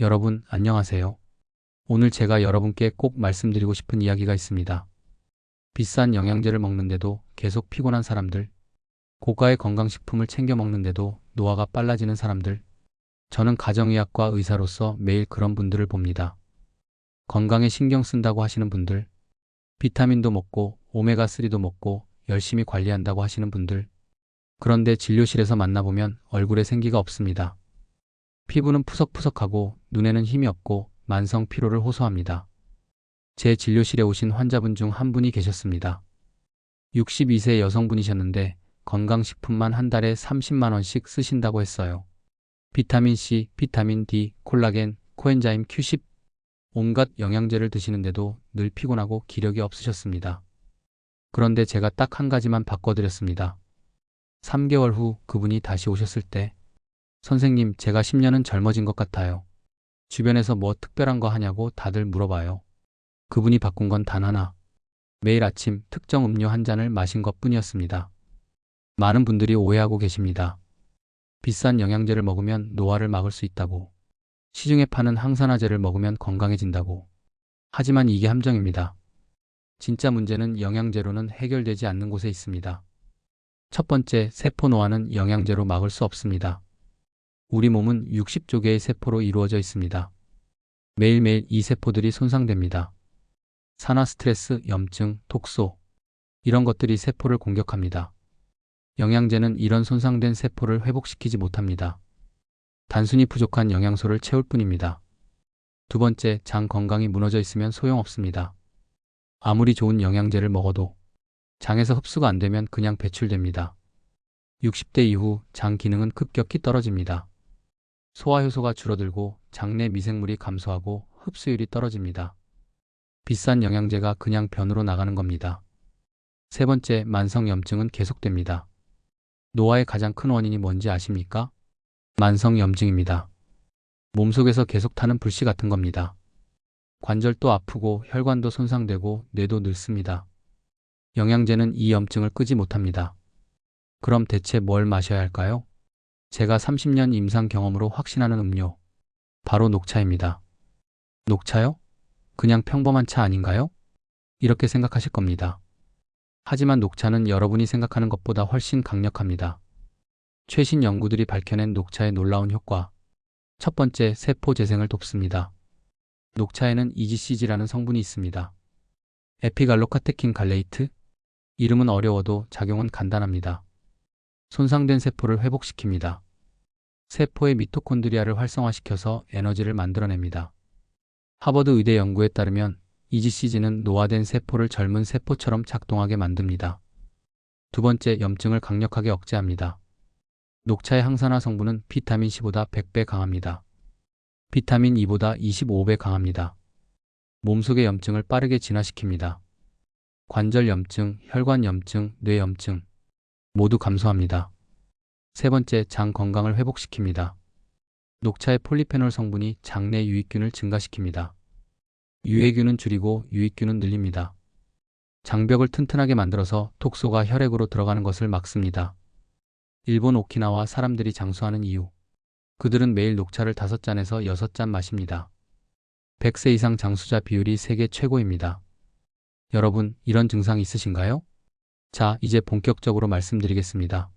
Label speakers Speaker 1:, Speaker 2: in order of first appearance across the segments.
Speaker 1: 여러분, 안녕하세요. 오늘 제가 여러분께 꼭 말씀드리고 싶은 이야기가 있습니다. 비싼 영양제를 먹는데도 계속 피곤한 사람들, 고가의 건강식품을 챙겨 먹는데도 노화가 빨라지는 사람들, 저는 가정의학과 의사로서 매일 그런 분들을 봅니다. 건강에 신경 쓴다고 하시는 분들, 비타민도 먹고 오메가3도 먹고 열심히 관리한다고 하시는 분들, 그런데 진료실에서 만나보면 얼굴에 생기가 없습니다. 피부는 푸석푸석하고 눈에는 힘이 없고 만성 피로를 호소합니다. 제 진료실에 오신 환자분 중 한 분이 계셨습니다. 62세 여성분이셨는데 건강식품만 한 달에 30만 원씩 쓰신다고 했어요. 비타민 C, 비타민 D, 콜라겐, 코엔자임 Q10 온갖 영양제를 드시는데도 늘 피곤하고 기력이 없으셨습니다. 그런데 제가 딱 한 가지만 바꿔드렸습니다. 3개월 후 그분이 다시 오셨을 때 선생님, 제가 10년은 젊어진 것 같아요. 주변에서 뭐 특별한 거 하냐고 다들 물어봐요. 그분이 바꾼 건 단 하나. 매일 아침 특정 음료 한 잔을 마신 것뿐이었습니다. 많은 분들이 오해하고 계십니다. 비싼 영양제를 먹으면 노화를 막을 수 있다고. 시중에 파는 항산화제를 먹으면 건강해진다고. 하지만 이게 함정입니다. 진짜 문제는 영양제로는 해결되지 않는 곳에 있습니다. 첫 번째, 세포 노화는 영양제로 막을 수 없습니다. 우리 몸은 60조 개의 세포로 이루어져 있습니다. 매일매일 이 세포들이 손상됩니다. 산화 스트레스, 염증, 독소 이런 것들이 세포를 공격합니다. 영양제는 이런 손상된 세포를 회복시키지 못합니다. 단순히 부족한 영양소를 채울 뿐입니다. 두 번째, 장 건강이 무너져 있으면 소용없습니다. 아무리 좋은 영양제를 먹어도 장에서 흡수가 안 되면 그냥 배출됩니다. 60대 이후 장 기능은 급격히 떨어집니다. 소화효소가 줄어들고 장내 미생물이 감소하고 흡수율이 떨어집니다. 비싼 영양제가 그냥 변으로 나가는 겁니다. 세 번째, 만성염증은 계속됩니다. 노화의 가장 큰 원인이 뭔지 아십니까? 만성염증입니다. 몸속에서 계속 타는 불씨 같은 겁니다. 관절도 아프고 혈관도 손상되고 뇌도 늙습니다. 영양제는 이 염증을 끄지 못합니다. 그럼 대체 뭘 마셔야 할까요? 제가 30년 임상 경험으로 확신하는 음료, 바로 녹차입니다. 녹차요? 그냥 평범한 차 아닌가요? 이렇게 생각하실 겁니다. 하지만 녹차는 여러분이 생각하는 것보다 훨씬 강력합니다. 최신 연구들이 밝혀낸 녹차의 놀라운 효과. 첫 번째, 세포 재생을 돕습니다. 녹차에는 EGCG라는 성분이 있습니다. 에피갈로카테킨 갈레이트? 이름은 어려워도 작용은 간단합니다. 손상된 세포를 회복시킵니다. 세포의 미토콘드리아를 활성화시켜서 에너지를 만들어냅니다. 하버드 의대 연구에 따르면 EGCG는 노화된 세포를 젊은 세포처럼 작동하게 만듭니다. 두 번째, 염증을 강력하게 억제합니다. 녹차의 항산화 성분은 비타민 C보다 100배 강합니다. 비타민 E보다 25배 강합니다. 몸속의 염증을 빠르게 진화시킵니다. 관절 염증, 혈관 염증, 뇌 염증 모두 감소합니다. 세 번째, 장 건강을 회복시킵니다. 녹차의 폴리페놀 성분이 장내 유익균을 증가시킵니다. 유해균은 줄이고 유익균은 늘립니다. 장벽을 튼튼하게 만들어서 독소가 혈액으로 들어가는 것을 막습니다. 일본 오키나와 사람들이 장수하는 이유. 그들은 매일 녹차를 5잔에서 6잔 마십니다. 100세 이상 장수자 비율이 세계 최고입니다. 여러분, 이런 증상 있으신가요? 자, 이제 본격적으로 말씀드리겠습니다.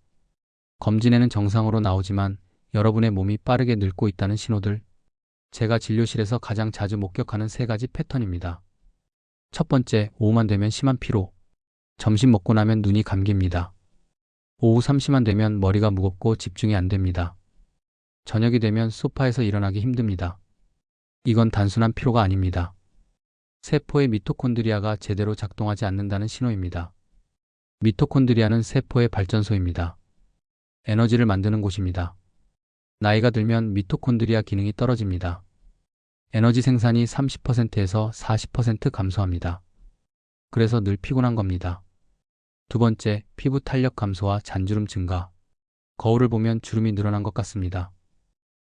Speaker 1: 검진에는 정상으로 나오지만 여러분의 몸이 빠르게 늙고 있다는 신호들. 제가 진료실에서 가장 자주 목격하는 3가지 패턴입니다. 첫 번째, 오후만 되면 심한 피로. 점심 먹고 나면 눈이 감깁니다. 오후 3시만 되면 머리가 무겁고 집중이 안 됩니다. 저녁이 되면 소파에서 일어나기 힘듭니다. 이건 단순한 피로가 아닙니다. 세포의 미토콘드리아가 제대로 작동하지 않는다는 신호입니다. 미토콘드리아는 세포의 발전소입니다. 에너지를 만드는 곳입니다. 나이가 들면 미토콘드리아 기능이 떨어집니다. 에너지 생산이 30%에서 40% 감소합니다. 그래서 늘 피곤한 겁니다. 두 번째, 피부 탄력 감소와 잔주름 증가. 거울을 보면 주름이 늘어난 것 같습니다.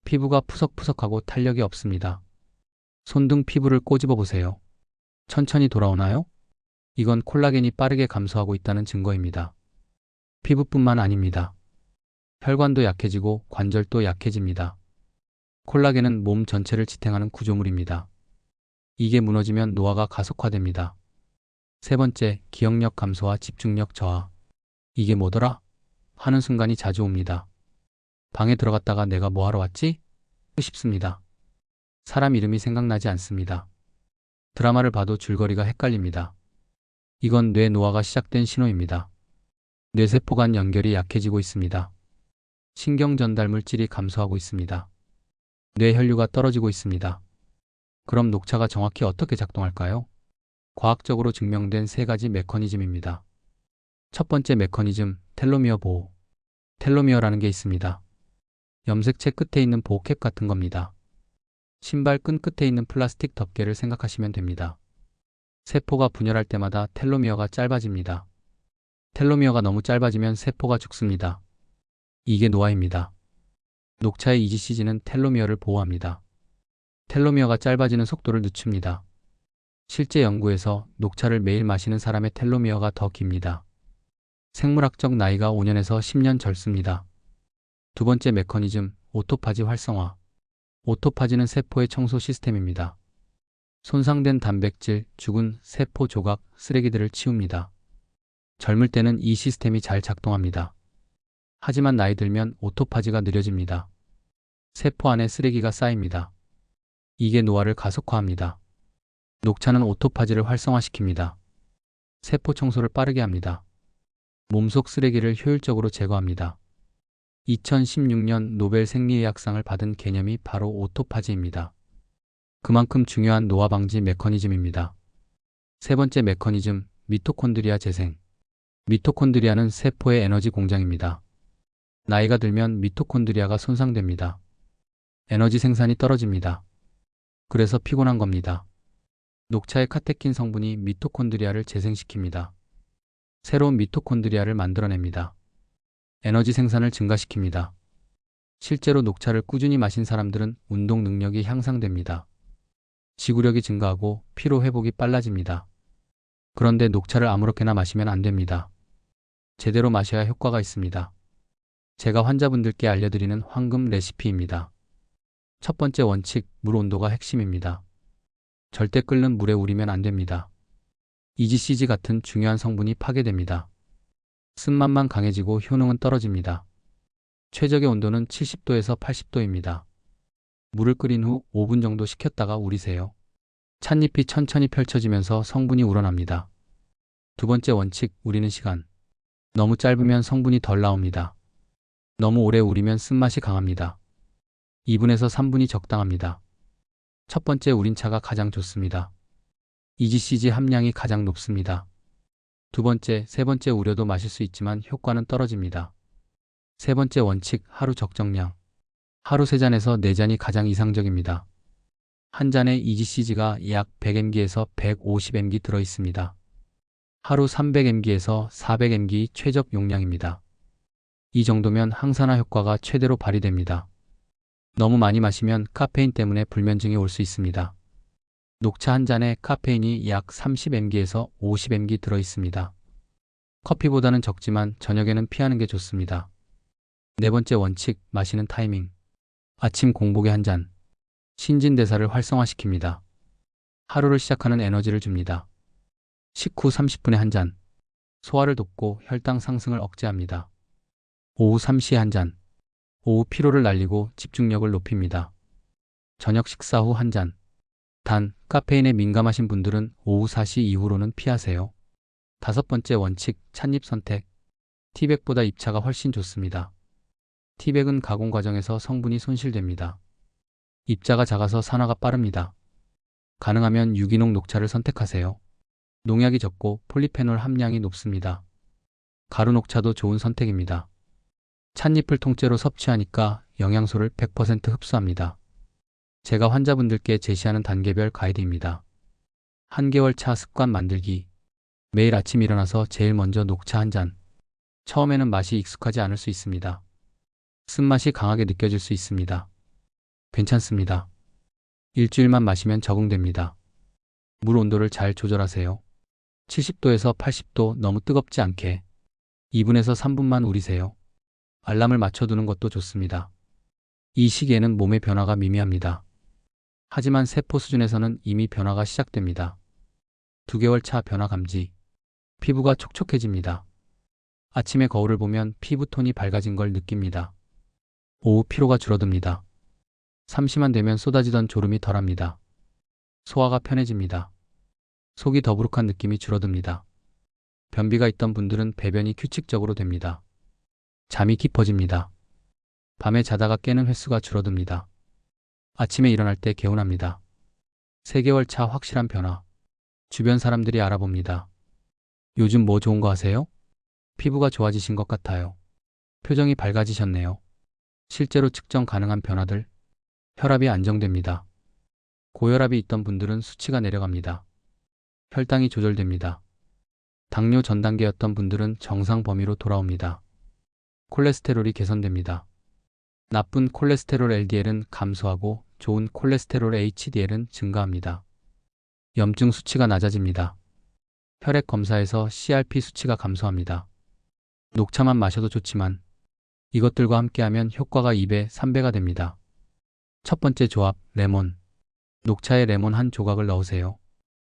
Speaker 1: 피부가 푸석푸석하고 탄력이 없습니다. 손등 피부를 꼬집어 보세요. 천천히 돌아오나요? 이건 콜라겐이 빠르게 감소하고 있다는 증거입니다. 피부뿐만 아닙니다. 혈관도 약해지고 관절도 약해집니다. 콜라겐은 몸 전체를 지탱하는 구조물입니다. 이게 무너지면 노화가 가속화됩니다. 세 번째, 기억력 감소와 집중력 저하. 이게 뭐더라? 하는 순간이 자주 옵니다. 방에 들어갔다가 내가 뭐 하러 왔지? 싶습니다. 사람 이름이 생각나지 않습니다. 드라마를 봐도 줄거리가 헷갈립니다. 이건 뇌 노화가 시작된 신호입니다. 뇌세포 간 연결이 약해지고 있습니다. 신경 전달 물질이 감소하고 있습니다. 뇌 혈류가 떨어지고 있습니다. 그럼 녹차가 정확히 어떻게 작동할까요? 과학적으로 증명된 세 가지 메커니즘입니다. 첫 번째 메커니즘, 텔로미어 보호. 텔로미어라는 게 있습니다. 염색체 끝에 있는 보호캡 같은 겁니다. 신발 끈 끝에 있는 플라스틱 덮개를 생각하시면 됩니다. 세포가 분열할 때마다 텔로미어가 짧아집니다. 텔로미어가 너무 짧아지면 세포가 죽습니다. 이게 노화입니다. 녹차의 EGCG는 텔로미어를 보호합니다. 텔로미어가 짧아지는 속도를 늦춥니다. 실제 연구에서 녹차를 매일 마시는 사람의 텔로미어가 더 깁니다. 생물학적 나이가 5년에서 10년 젊습니다. 두 번째 메커니즘, 오토파지 활성화. 오토파지는 세포의 청소 시스템입니다. 손상된 단백질, 죽은 세포 조각, 쓰레기들을 치웁니다. 젊을 때는 이 시스템이 잘 작동합니다. 하지만 나이 들면 오토파지가 느려집니다. 세포 안에 쓰레기가 쌓입니다. 이게 노화를 가속화합니다. 녹차는 오토파지를 활성화시킵니다. 세포 청소를 빠르게 합니다. 몸속 쓰레기를 효율적으로 제거합니다. 2016년 노벨 생리의학상을 받은 개념이 바로 오토파지입니다. 그만큼 중요한 노화 방지 메커니즘입니다. 세 번째 메커니즘, 미토콘드리아 재생. 미토콘드리아는 세포의 에너지 공장입니다. 나이가 들면 미토콘드리아가 손상됩니다. 에너지 생산이 떨어집니다. 그래서 피곤한 겁니다. 녹차의 카테킨 성분이 미토콘드리아를 재생시킵니다. 새로운 미토콘드리아를 만들어냅니다. 에너지 생산을 증가시킵니다. 실제로 녹차를 꾸준히 마신 사람들은 운동 능력이 향상됩니다. 지구력이 증가하고 피로 회복이 빨라집니다. 그런데 녹차를 아무렇게나 마시면 안 됩니다. 제대로 마셔야 효과가 있습니다. 제가 환자분들께 알려드리는 황금 레시피입니다. 첫 번째 원칙, 물 온도가 핵심입니다. 절대 끓는 물에 우리면 안 됩니다. EGCG 같은 중요한 성분이 파괴됩니다. 쓴맛만 강해지고 효능은 떨어집니다. 최적의 온도는 70도에서 80도입니다. 물을 끓인 후 5분 정도 식혔다가 우리세요. 찻잎이 천천히 펼쳐지면서 성분이 우러납니다. 두 번째 원칙, 우리는 시간. 너무 짧으면 성분이 덜 나옵니다. 너무 오래 우리면 쓴맛이 강합니다. 2분에서 3분이 적당합니다. 첫 번째 우린 차가 가장 좋습니다. EGCG 함량이 가장 높습니다. 두 번째, 세 번째 우려도 마실 수 있지만 효과는 떨어집니다. 세 번째 원칙, 하루 적정량. 하루 3잔에서 4잔이 가장 이상적입니다. 한 잔에 EGCG가 약 100mg에서 150mg 들어있습니다. 하루 300mg에서 400mg 최적 용량입니다. 이 정도면 항산화 효과가 최대로 발휘됩니다. 너무 많이 마시면 카페인 때문에 불면증이 올 수 있습니다. 녹차 한 잔에 카페인이 약 30mg에서 50mg 들어있습니다. 커피보다는 적지만 저녁에는 피하는 게 좋습니다. 네 번째 원칙, 마시는 타이밍. 아침 공복에 한 잔. 신진대사를 활성화시킵니다. 하루를 시작하는 에너지를 줍니다. 식후 30분에 한 잔. 소화를 돕고 혈당 상승을 억제합니다. 오후 3시에 한 잔. 오후 피로를 날리고 집중력을 높입니다. 저녁 식사 후 한 잔. 단, 카페인에 민감하신 분들은 오후 4시 이후로는 피하세요. 다섯 번째 원칙, 찻잎 선택. 티백보다 잎차가 훨씬 좋습니다. 티백은 가공 과정에서 성분이 손실됩니다. 잎자가 작아서 산화가 빠릅니다. 가능하면 유기농 녹차를 선택하세요. 농약이 적고 폴리페놀 함량이 높습니다. 가루 녹차도 좋은 선택입니다. 찻잎을 통째로 섭취하니까 영양소를 100% 흡수합니다. 제가 환자분들께 제시하는 단계별 가이드입니다. 한개월 차 습관 만들기. 매일 아침 일어나서 제일 먼저 녹차 한 잔. 처음에는 맛이 익숙하지 않을 수 있습니다. 쓴맛이 강하게 느껴질 수 있습니다. 괜찮습니다. 일주일만 마시면 적응됩니다. 물 온도를 잘 조절하세요. 70도에서 80도, 너무 뜨겁지 않게. 2분에서 3분만 우리세요. 알람을 맞춰두는 것도 좋습니다. 이 시기에는 몸의 변화가 미미합니다. 하지만 세포 수준에서는 이미 변화가 시작됩니다. 2개월 차 변화 감지. 피부가 촉촉해집니다. 아침에 거울을 보면 피부톤이 밝아진 걸 느낍니다. 오후 피로가 줄어듭니다. 삼시만 되면 쏟아지던 졸음이 덜합니다. 소화가 편해집니다. 속이 더부룩한 느낌이 줄어듭니다. 변비가 있던 분들은 배변이 규칙적으로 됩니다. 잠이 깊어집니다. 밤에 자다가 깨는 횟수가 줄어듭니다. 아침에 일어날 때 개운합니다. 3개월 차 확실한 변화. 주변 사람들이 알아봅니다. 요즘 뭐 좋은 거 하세요? 피부가 좋아지신 것 같아요. 표정이 밝아지셨네요. 실제로 측정 가능한 변화들. 혈압이 안정됩니다. 고혈압이 있던 분들은 수치가 내려갑니다. 혈당이 조절됩니다. 당뇨 전 단계였던 분들은 정상 범위로 돌아옵니다. 콜레스테롤이 개선됩니다. 나쁜 콜레스테롤 LDL은 감소하고 좋은 콜레스테롤 HDL은 증가합니다. 염증 수치가 낮아집니다. 혈액 검사에서 CRP 수치가 감소합니다. 녹차만 마셔도 좋지만 이것들과 함께하면 효과가 2배, 3배가 됩니다. 첫 번째 조합, 레몬. 녹차에 레몬 한 조각을 넣으세요.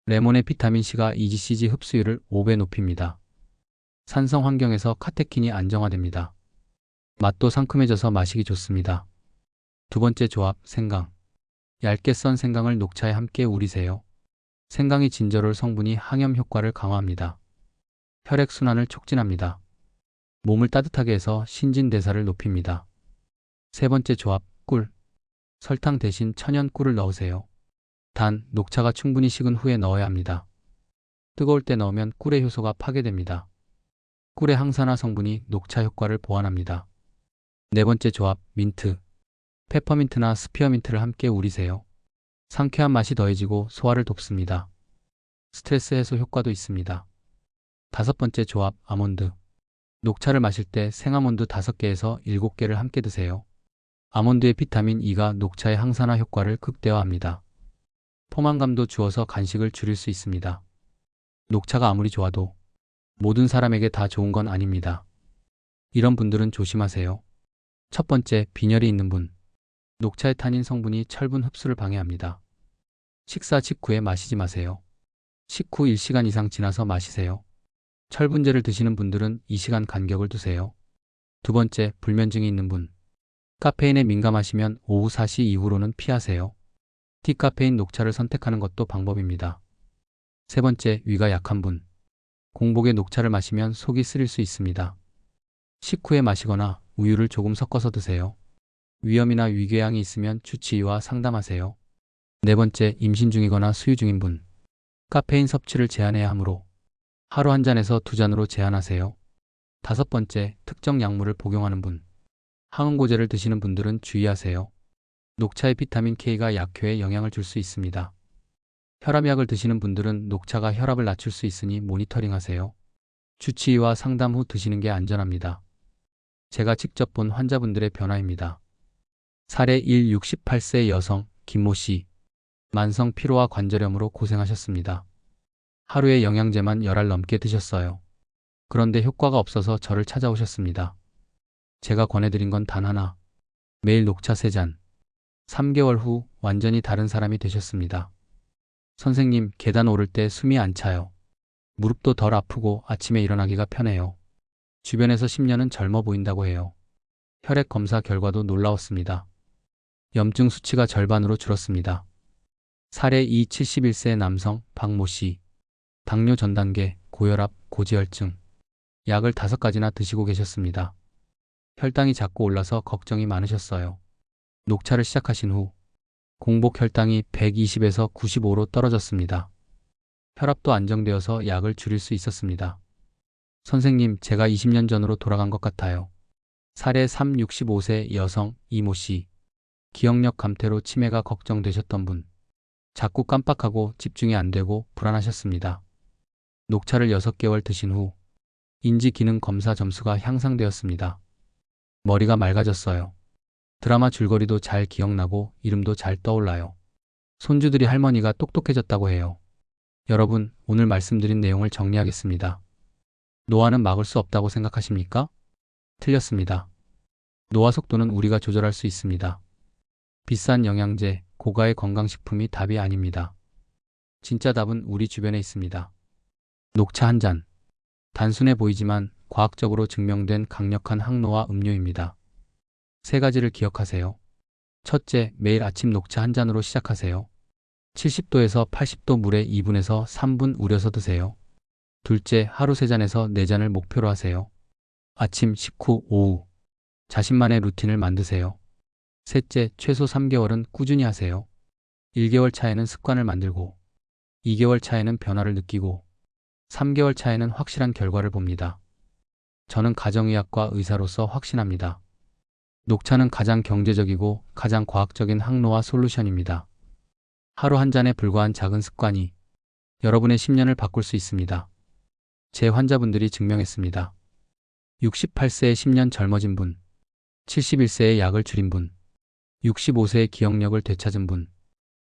Speaker 1: 레몬의 비타민C가 EGCG 흡수율을 5배 높입니다. 산성 환경에서 카테킨이 안정화됩니다. 맛도 상큼해져서 마시기 좋습니다. 두 번째 조합, 생강. 얇게 썬 생강을 녹차에 함께 우리세요. 생강이 진저롤 성분이 항염 효과를 강화합니다. 혈액순환을 촉진합니다. 몸을 따뜻하게 해서 신진대사를 높입니다. 세 번째 조합, 꿀. 설탕 대신 천연 꿀을 넣으세요. 단, 녹차가 충분히 식은 후에 넣어야 합니다. 뜨거울 때 넣으면 꿀의 효소가 파괴됩니다. 꿀의 항산화 성분이 녹차 효과를 보완합니다. 네 번째 조합, 민트. 페퍼민트나 스피어민트를 함께 우리세요. 상쾌한 맛이 더해지고 소화를 돕습니다. 스트레스 해소 효과도 있습니다. 다섯 번째 조합, 아몬드. 녹차를 마실 때 생아몬드 5개에서 7개를 함께 드세요. 아몬드의 비타민 E가 녹차의 항산화 효과를 극대화합니다. 포만감도 주어서 간식을 줄일 수 있습니다. 녹차가 아무리 좋아도 모든 사람에게 다 좋은 건 아닙니다. 이런 분들은 조심하세요. 첫 번째, 빈혈이 있는 분. 녹차의 타닌 성분이 철분 흡수를 방해합니다. 식사 직후에 마시지 마세요. 식후 1시간 이상 지나서 마시세요. 철분제를 드시는 분들은 2시간 간격을 두세요. 두 번째, 불면증이 있는 분. 카페인에 민감하시면 오후 4시 이후로는 피하세요. 디카페인 녹차를 선택하는 것도 방법입니다. 세 번째, 위가 약한 분. 공복에 녹차를 마시면 속이 쓰릴 수 있습니다. 식후에 마시거나 우유를 조금 섞어서 드세요. 위염이나 위궤양이 있으면 주치의와 상담하세요. 네 번째, 임신 중이거나 수유 중인 분. 카페인 섭취를 제한해야 하므로 하루 한 잔에서 2잔으로 제한하세요. 다섯 번째, 특정 약물을 복용하는 분. 항응고제를 드시는 분들은 주의하세요. 녹차의 비타민 K가 약효에 영향을 줄 수 있습니다. 혈압약을 드시는 분들은 녹차가 혈압을 낮출 수 있으니 모니터링하세요. 주치의와 상담 후 드시는 게 안전합니다. 제가 직접 본 환자분들의 변화입니다. 사례 1, 68세 여성 김모 씨. 만성 피로와 관절염으로 고생하셨습니다. 하루에 영양제만 10알 넘게 드셨어요. 그런데 효과가 없어서 저를 찾아오셨습니다. 제가 권해드린 건 단 하나. 매일 녹차 3잔. 3개월 후 완전히 다른 사람이 되셨습니다. 선생님, 계단 오를 때 숨이 안 차요. 무릎도 덜 아프고 아침에 일어나기가 편해요. 주변에서 10년은 젊어 보인다고 해요. 혈액 검사 결과도 놀라웠습니다. 염증 수치가 절반으로 줄었습니다. 사례 2, 71세 남성 박모 씨. 당뇨 전 단계, 고혈압, 고지혈증. 약을 5가지나 드시고 계셨습니다. 혈당이 자꾸 올라서 걱정이 많으셨어요. 녹차를 시작하신 후 공복 혈당이 120에서 95로 떨어졌습니다. 혈압도 안정되어서 약을 줄일 수 있었습니다. 선생님, 제가 20년 전으로 돌아간 것 같아요. 사례 3, 65세 여성 이모 씨. 기억력 감퇴로 치매가 걱정되셨던 분. 자꾸 깜빡하고 집중이 안 되고 불안하셨습니다. 녹차를 6개월 드신 후 인지 기능 검사 점수가 향상되었습니다. 머리가 맑아졌어요. 드라마 줄거리도 잘 기억나고 이름도 잘 떠올라요. 손주들이 할머니가 똑똑해졌다고 해요. 여러분, 오늘 말씀드린 내용을 정리하겠습니다. 노화는 막을 수 없다고 생각하십니까? 틀렸습니다. 노화 속도는 우리가 조절할 수 있습니다. 비싼 영양제, 고가의 건강식품이 답이 아닙니다. 진짜 답은 우리 주변에 있습니다. 녹차 한 잔. 단순해 보이지만 과학적으로 증명된 강력한 항노화 음료입니다. 세 가지를 기억하세요. 첫째, 매일 아침 녹차 한 잔으로 시작하세요. 70도에서 80도 물에 2분에서 3분 우려서 드세요. 둘째, 하루 3잔에서 4잔을 목표로 하세요. 아침, 식후, 오후. 자신만의 루틴을 만드세요. 셋째, 최소 3개월은 꾸준히 하세요. 1개월 차에는 습관을 만들고, 2개월 차에는 변화를 느끼고, 3개월 차에는 확실한 결과를 봅니다. 저는 가정의학과 의사로서 확신합니다. 녹차는 가장 경제적이고 가장 과학적인 항노화 솔루션입니다. 하루 한 잔에 불과한 작은 습관이 여러분의 10년을 바꿀 수 있습니다. 제 환자분들이 증명했습니다. 68세에 10년 젊어진 분, 71세에 약을 줄인 분, 65세에 기억력을 되찾은 분.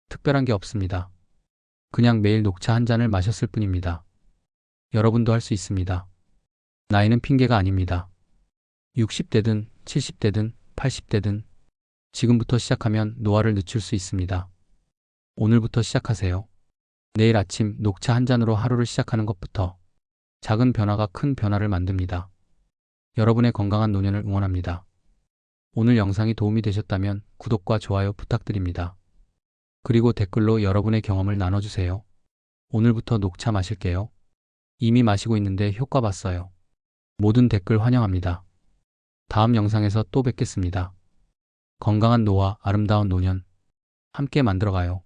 Speaker 1: 특별한 게 없습니다. 그냥 매일 녹차 한 잔을 마셨을 뿐입니다. 여러분도 할 수 있습니다. 나이는 핑계가 아닙니다. 60대든 70대든 80대든 지금부터 시작하면 노화를 늦출 수 있습니다. 오늘부터 시작하세요. 내일 아침 녹차 한 잔으로 하루를 시작하는 것부터 작은 변화가 큰 변화를 만듭니다. 여러분의 건강한 노년을 응원합니다. 오늘 영상이 도움이 되셨다면 구독과 좋아요 부탁드립니다. 그리고 댓글로 여러분의 경험을 나눠주세요. 오늘부터 녹차 마실게요. 이미 마시고 있는데 효과 봤어요. 모든 댓글 환영합니다. 다음 영상에서 또 뵙겠습니다. 건강한 노화, 아름다운 노년 함께 만들어가요.